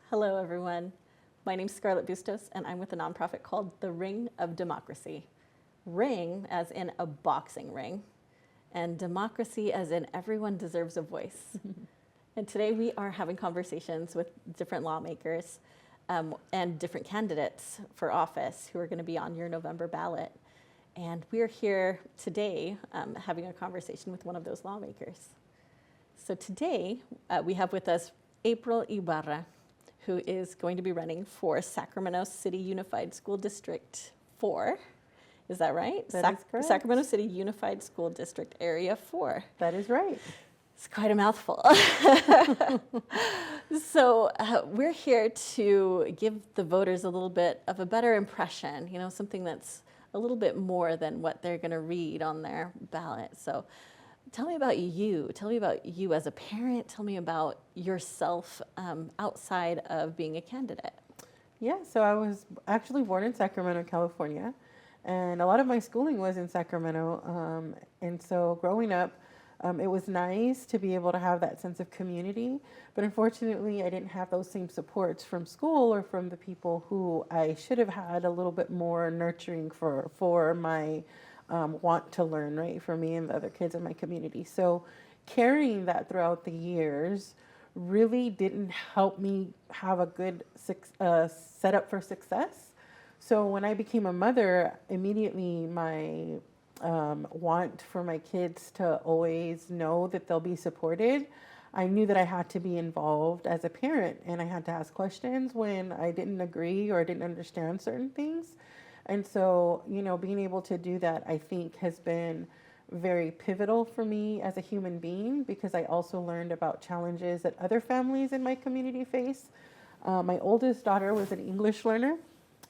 Hello, everyone. My name's Scarlette Bustos, and I'm with a nonprofit called The Ring of Democracy. Ring, as in a boxing ring, and democracy, as in everyone deserves a voice. And today we are having conversations with different lawmakers and different candidates for office who are going to be on your November ballot. And we're here today having a conversation with one of those lawmakers. So today we have with us April Ybarra, who is going to be running for Sacramento City Unified School District 4. Is that right? That is correct. Sacramento City Unified School District Area 4. That is right. It's quite a mouthful. So we're here to give the voters a little bit of a better impression, something that's a little bit more than what they're going to read on their ballot. So tell me about you. Tell me about you as a parent. Tell me about yourself outside of being a candidate. Yeah, so I was actually born in Sacramento, California, and a lot of my schooling was in Sacramento. And so growing up, it was nice to be able to have that sense of community, but unfortunately I didn't have those same supports from school or from the people who I should have had a little bit more nurturing for my want to learn, right, for me and the other kids in my community. So carrying that throughout the years really didn't help me have a good setup for success. So when I became a mother, immediately my want for my kids to always know that they'll be supported, I knew that I had to be involved as a parent, and I had to ask questions when I didn't agree or didn't understand certain things. And so, being able to do that, I think, has been very pivotal for me as a human being, because I also learned about challenges that other families in my community face. My oldest daughter was an English learner.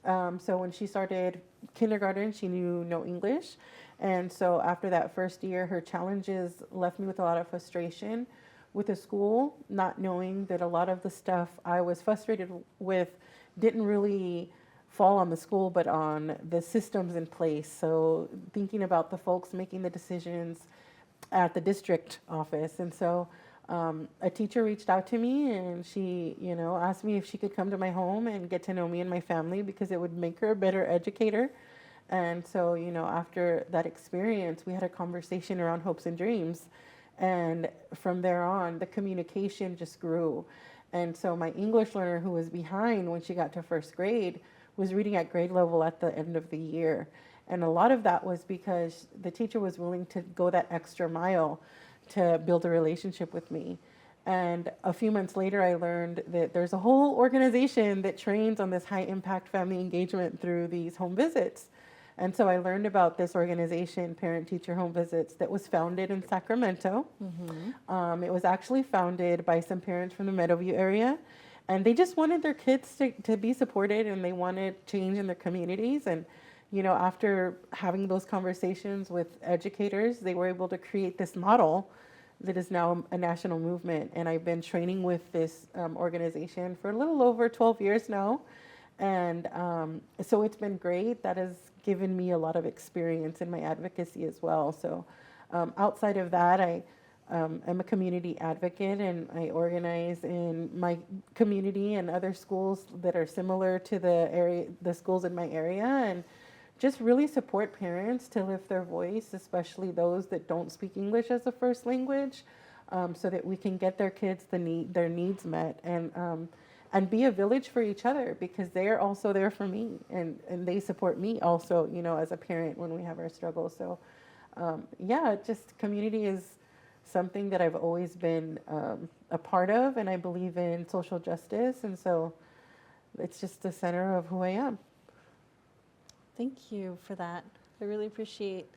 So when she started kindergarten, she knew no English. And so after that first year, her challenges left me with a lot of frustration with the school, not knowing that a lot of the stuff I was frustrated with didn't really fall on the school, but on the systems in place. So thinking about the folks making the decisions at the district office. And so a teacher reached out to me, and she, asked me if she could come to my home and get to know me and my family, because it would make her a better educator. And so, after that experience, we had a conversation around hopes and dreams. And from there on, the communication just grew. And so my English learner, who was behind when she got to first grade, was reading at grade level at the end of the year. And a lot of that was because the teacher was willing to go that extra mile to build a relationship with me. And a few months later, I learned that there's a whole organization that trains on this high impact family engagement through these home visits. And so I learned about this organization, Parent Teacher Home Visits, that was founded in Sacramento. Mm-hmm. It was actually founded by some parents from the Meadowview area. And they just wanted their kids to be supported, and they wanted change in their communities. And, after having those conversations with educators, they were able to create this model that is now a national movement. And I've been training with this organization for a little over 12 years now. And so it's been great. That has given me a lot of experience in my advocacy as well. So outside of that, I'm a community advocate, and I organize in my community and other schools that are similar to the schools in my area, and just really support parents to lift their voice, especially those that don't speak English as a first language, so that we can get their kids their needs met, and be a village for each other, because they're also there for me, and they support me also, as a parent when we have our struggles. So just community is something that I've always been a part of, and I believe in social justice, and so it's just the center of who I am. Thank you for that. I really appreciate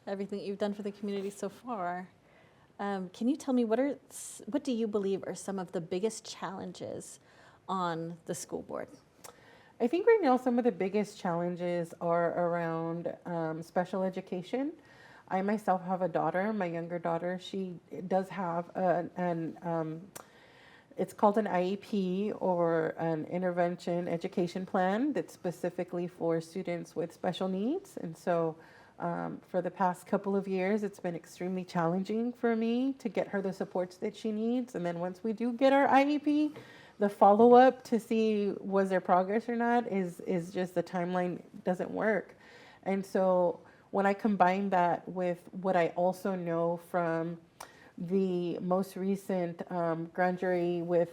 everything you've done for the community so far. Can you tell me what do you believe are some of the biggest challenges on the school board? I think right now some of the biggest challenges are around special education. I myself have a daughter, my younger daughter. She does have it's called an IEP, or an intervention education plan, that's specifically for students with special needs. And so for the past couple of years, it's been extremely challenging for me to get her the supports that she needs. And then once we do get our IEP, the follow-up to see was there progress or not is just the timeline doesn't work. And so when I combine that with what I also know from the most recent grand jury with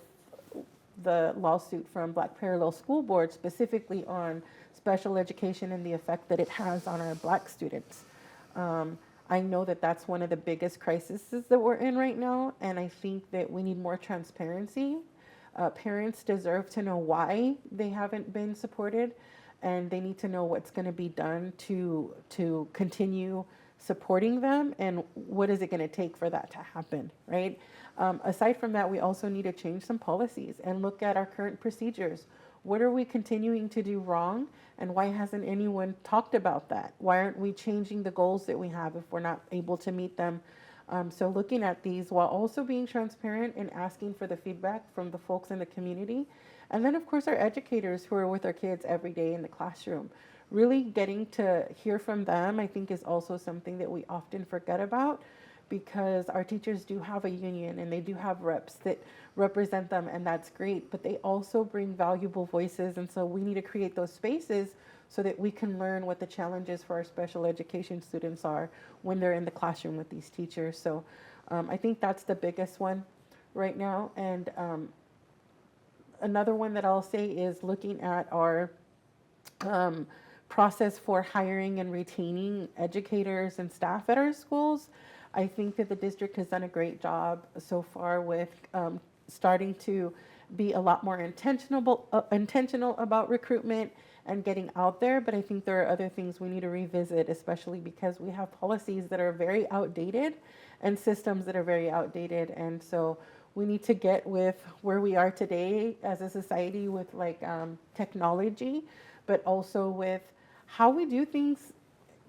the lawsuit from Black Parallel School Board, specifically on special education and the effect that it has on our Black students. I know that that's one of the biggest crises that we're in right now, and I think that we need more transparency. Parents deserve to know why they haven't been supported, and they need to know what's going to be done to continue supporting them, and what is it going to take for that to happen, right? Aside from that, we also need to change some policies and look at our current procedures. What are we continuing to do wrong, and why hasn't anyone talked about that? Why aren't we changing the goals that we have if we're not able to meet them? So looking at these while also being transparent and asking for the feedback from the folks in the community. And then, of course, our educators who are with our kids every day in the classroom. Really getting to hear from them, I think, is also something that we often forget about, because our teachers do have a union and they do have reps that represent them, and that's great, but they also bring valuable voices. And so we need to create those spaces so that we can learn what the challenges for our special education students are when they're in the classroom with these teachers. So I think that's the biggest one right now. And another one that I'll say is looking at our process for hiring and retaining educators and staff at our schools. I think that the district has done a great job so far with starting to be a lot more intentional about recruitment and getting out there. But I think there are other things we need to revisit, especially because we have policies that are very outdated and systems that are very outdated. And so we need to get with where we are today as a society with like technology, but also with how we do things,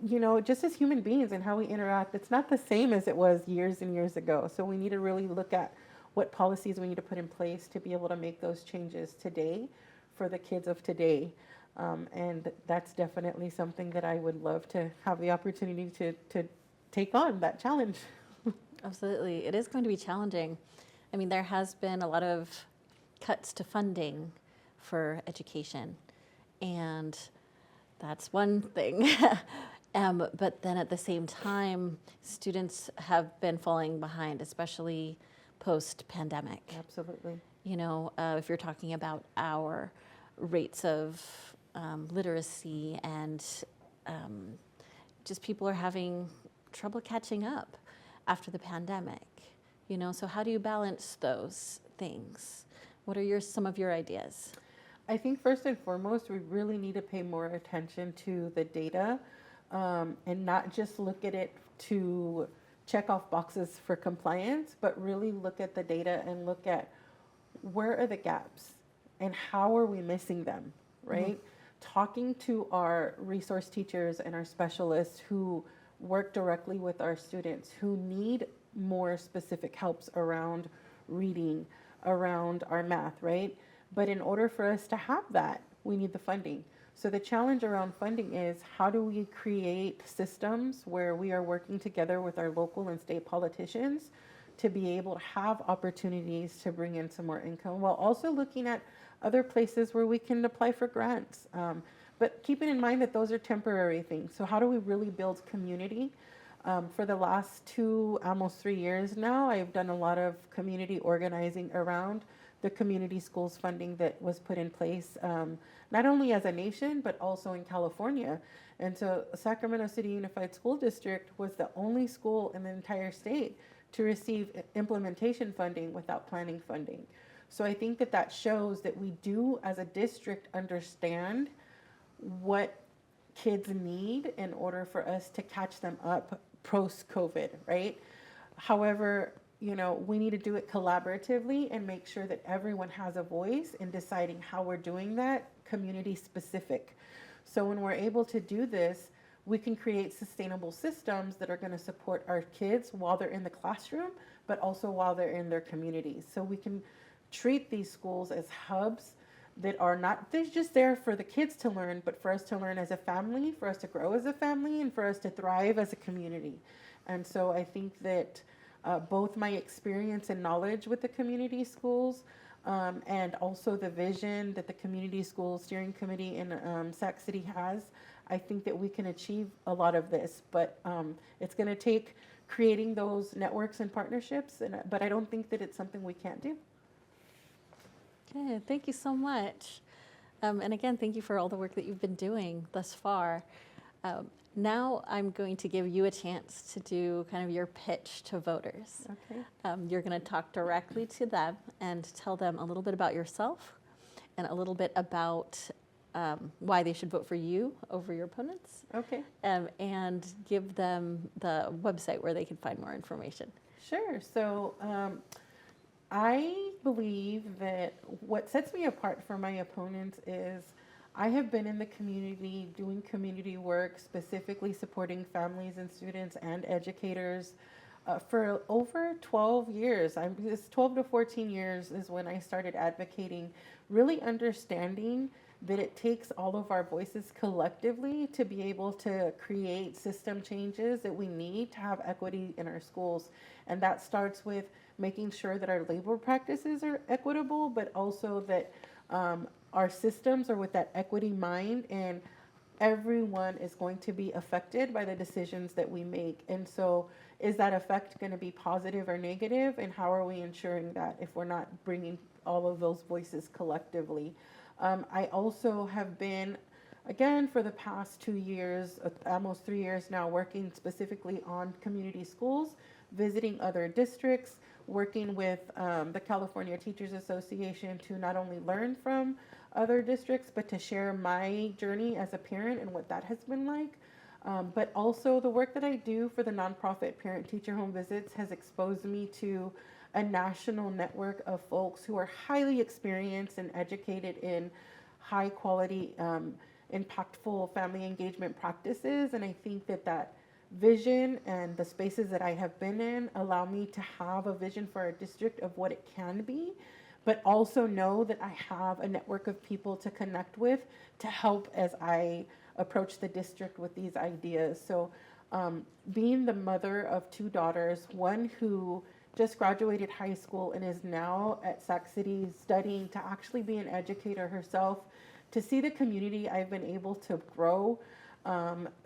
you know, just as human beings and how we interact. It's not the same as it was years and years ago. So we need to really look at what policies we need to put in place to be able to make those changes today for the kids of today. And that's definitely something that I would love to have the opportunity to take on, that challenge. Absolutely. It is going to be challenging. I mean, there has been a lot of cuts to funding for education, and that's one thing. But then at the same time, students have been falling behind, especially post-pandemic. Absolutely. You know, if you're talking about our rates of literacy and just people are having trouble catching up after the pandemic. You know, so how do you balance those things? What are some of your ideas? I think first and foremost, we really need to pay more attention to the data and not just look at it to check off boxes for compliance, but really look at the data and look at where are the gaps and how are we missing them, right? Mm-hmm. Talking to our resource teachers and our specialists who work directly with our students who need more specific helps around reading, around our math, right? But in order for us to have that, we need the funding. So the challenge around funding is how do we create systems where we are working together with our local and state politicians to be able to have opportunities to bring in some more income while also looking at other places where we can apply for grants. But keeping in mind that those are temporary things. So how do we really build community? For the last almost 3 years now, I've done a lot of community organizing around the community schools funding that was put in place, not only as a nation, but also in California. And so Sacramento City Unified School District was the only school in the entire state to receive implementation funding without planning funding. So I think that that shows that we do, as a district, understand what kids need in order for us to catch them up post-COVID, right? However, you know, we need to do it collaboratively and make sure that everyone has a voice in deciding how we're doing that, community specific. So when we're able to do this, we can create sustainable systems that are going to support our kids while they're in the classroom, but also while they're in their communities. So we can treat these schools as hubs that are not they're just there for the kids to learn, but for us to learn as a family, for us to grow as a family, and for us to thrive as a community. And so I think that both my experience and knowledge with the community schools, and also the vision that the Community School Steering Committee in Sac City has, I think that we can achieve a lot of this. But it's going to take creating those networks and partnerships, but I don't think that it's something we can't do. Okay, thank you so much. And again, thank you for all the work that you've been doing thus far. Now I'm going to give you a chance to do kind of your pitch to voters. Okay. You're going to talk directly to them and tell them a little bit about yourself and a little bit about why they should vote for you over your opponents. Okay. And give them the website where they can find more information. Sure. So I believe that what sets me apart from my opponents is I have been in the community doing community work, specifically supporting families and students and educators for over 12 years. It's 12 to 14 years is when I started advocating, really understanding that it takes all of our voices collectively to be able to create system changes that we need to have equity in our schools. And that starts with making sure that our labor practices are equitable, but also that our systems are with that equity mind, and everyone is going to be affected by the decisions that we make. And so is that effect going to be positive or negative? And how are we ensuring that if we're not bringing all of those voices collectively? I also have been, again, for the past 2 years, almost 3 years now, working specifically on community schools, visiting other districts, working with the California Teachers Association to not only learn from other districts, but to share my journey as a parent and what that has been like. But also the work that I do for the nonprofit Parent-Teacher Home Visits has exposed me to a national network of folks who are highly experienced and educated in high quality, impactful family engagement practices. And I think that that vision and the spaces that I have been in allow me to have a vision for our district of what it can be, but also know that I have a network of people to connect with to help as I approach the district with these ideas. So being the mother of 2 daughters, one who just graduated high school and is now at Sac City studying to actually be an educator herself, to see the community I've been able to grow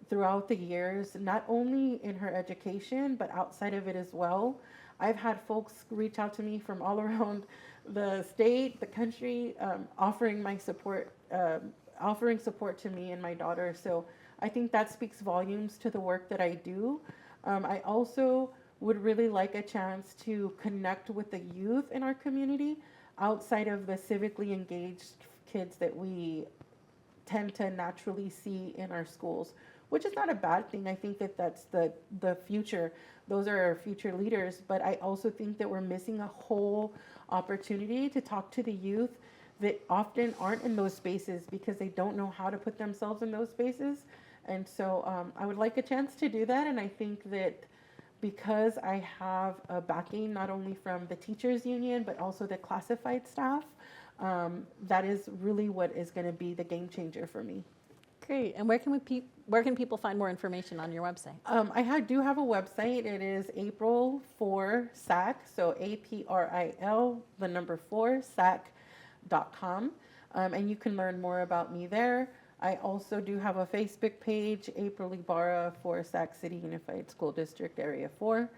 throughout the years, not only in her education, but outside of it as well. I've had folks reach out to me from all around the state, the country, offering support to me and my daughter. So I think that speaks volumes to the work that I do. I also would really like a chance to connect with the youth in our community outside of the civically engaged kids that we tend to naturally see in our schools, which is not a bad thing. I think that that's the future. Those are our future leaders. But I also think that we're missing a whole opportunity to talk to the youth that often aren't in those spaces because they don't know how to put themselves in those spaces. And so I would like a chance to do that. And I think that because I have a backing not only from the teachers union, but also the classified staff, that is really what is going to be the game changer for me. Great. And where can people find more information on your website? I do have a website. It is April 4 SAC, so APRIL, the number 4 SAC.com, and you can learn more about me there. I also do have a Facebook page, April Ybarra for Sac City Unified School District Area 4.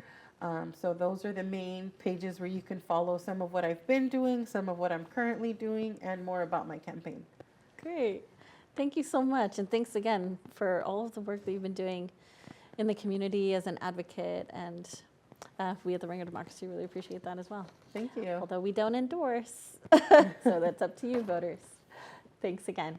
So those are the main pages where you can follow some of what I've been doing, some of what I'm currently doing, and more about my campaign. Great. Thank you so much. And thanks again for all of the work that you've been doing in the community as an advocate. And we at the Ring of Democracy really appreciate that as well. Thank you. Although we don't endorse. So that's up to you, voters. Thanks again.